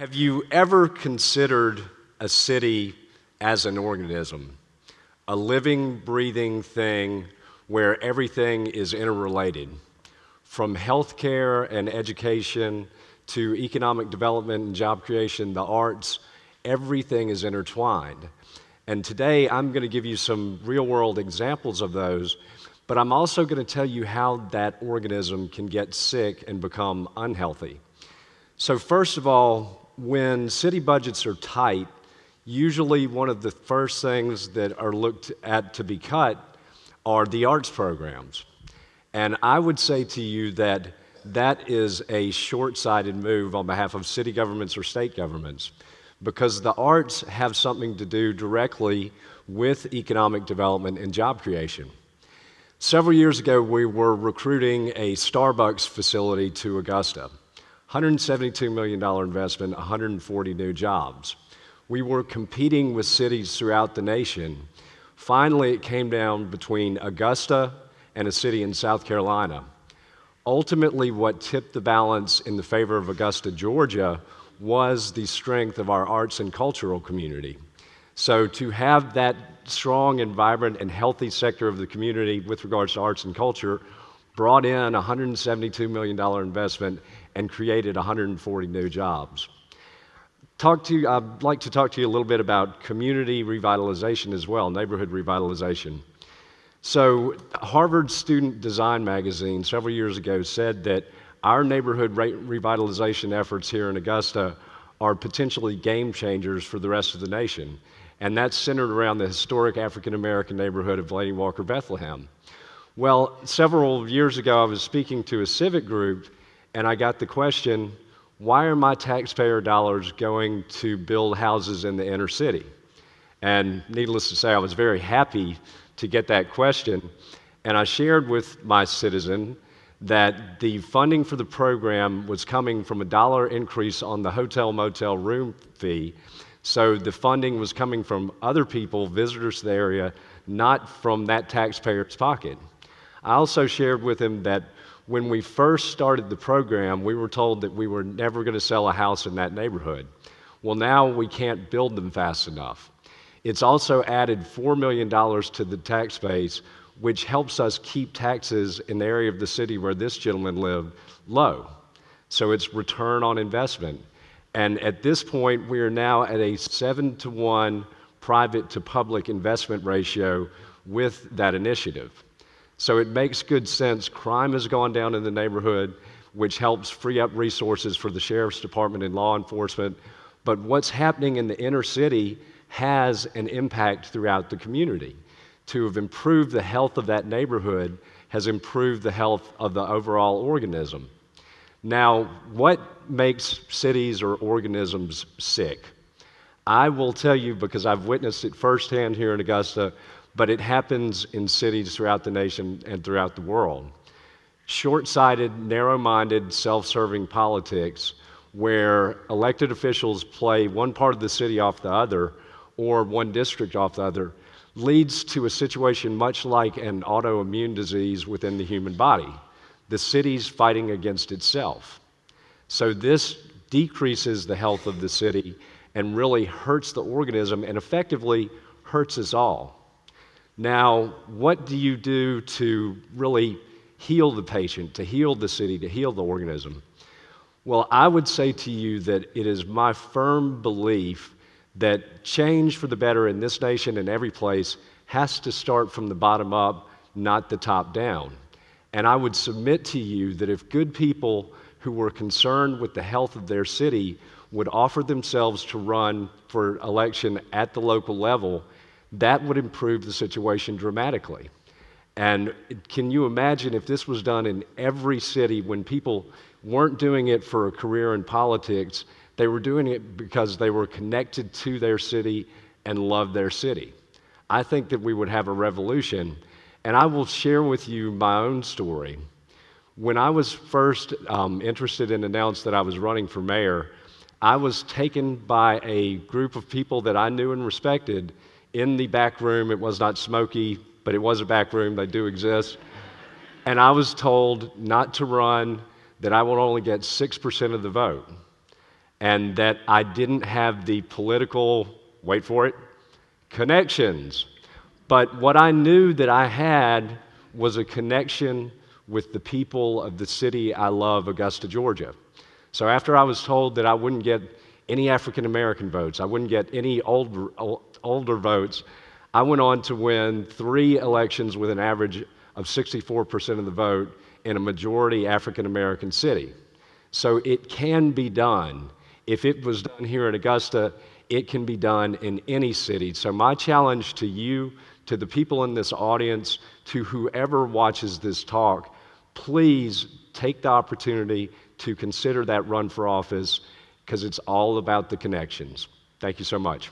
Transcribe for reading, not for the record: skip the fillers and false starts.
Have you ever considered a city as an organism, a living, breathing thing where everything is interrelated? From healthcare and education to economic development and job creation, the arts, everything is intertwined. And today I'm going to give you some real-world examples of those, but I'm also going to tell you how that organism can get sick and become unhealthy. So first of all, when city budgets are tight, usually one of the first things that are looked at to be cut are the arts programs. And I would say to you that that is a short-sighted move on behalf of city governments or state governments, because the arts have something to do directly with economic development and job creation. Several years ago, we were recruiting a Starbucks facility to Augusta. $172 million investment, 140 new jobs. We were competing with cities throughout the nation. Finally, it came down between Augusta and a city in South Carolina. Ultimately, what tipped the balance in the favor of Augusta, Georgia, was the strength of our arts and cultural community. So to have that strong and vibrant and healthy sector of the community with regards to arts and culture brought in a $172 million investment and created 140 new jobs. I'd like to talk to you a little bit about community revitalization as well, neighborhood revitalization. So Harvard Student Design magazine several years ago said that our neighborhood revitalization efforts here in Augusta are potentially game changers for the rest of the nation. And that's centered around the historic African-American neighborhood of Lady Walker, Bethlehem. Well, several years ago, I was speaking to a civic group, and I got the question, why are my taxpayer dollars going to build houses in the inner city? And needless to say, I was very happy to get that question, and I shared with my citizen that the funding for the program was coming from a $1 increase on the hotel motel room fee. So the funding was coming from other people, visitors to the area, not from that taxpayer's pocket. I also shared with him that when we first started the program, we were told that we were never going to sell a house in that neighborhood. Well, now we can't build them fast enough. It's also added $4 million to the tax base, which helps us keep taxes in the area of the city where this gentleman lived low. So it's return on investment. And at this point, we are now at a 7-to-1 private to public investment ratio with that initiative. So it makes good sense. Crime has gone down in the neighborhood, which helps free up resources for the sheriff's department and law enforcement. But what's happening in the inner city has an impact throughout the community. To have improved the health of that neighborhood has improved the health of the overall organism. Now, what makes cities or organisms sick? I will tell you, because I've witnessed it firsthand here in Augusta, but it happens in cities throughout the nation and throughout the world. Short-sighted, narrow-minded, self-serving politics where elected officials play one part of the city off the other or one district off the other leads to a situation much like an autoimmune disease within the human body. The city's fighting against itself. So this decreases the health of the city and really hurts the organism and effectively hurts us all. Now, what do you do to really heal the patient, to heal the city, to heal the organism? Well, I would say to you that it is my firm belief that change for the better in this nation and every place has to start from the bottom up, not the top down. And I would submit to you that if good people who were concerned with the health of their city would offer themselves to run for election at the local level, that would improve the situation dramatically. And can you imagine if this was done in every city when people weren't doing it for a career in politics, they were doing it because they were connected to their city and loved their city? I think that we would have a revolution. And I will share with you my own story. When I was first interested and announced that I was running for mayor, I was taken by a group of people that I knew and respected in the back room. It was not smoky, but it was a back room. They do exist. And I was told not to run, that I would only get 6% of the vote. and that I didn't have the political, wait for it, connections. But what I knew that I had was a connection with the people of the city I love, Augusta, Georgia. So after I was told that I wouldn't get any African American votes, I wouldn't get any older votes, I went on to win 3 elections with an average of 64% of the vote in a majority African American city. So it can be done. If it was done here in Augusta, it can be done in any city. So my challenge to you, to the people in this audience, to whoever watches this talk, please take the opportunity to consider that run for office, because it's all about the connections. Thank you so much.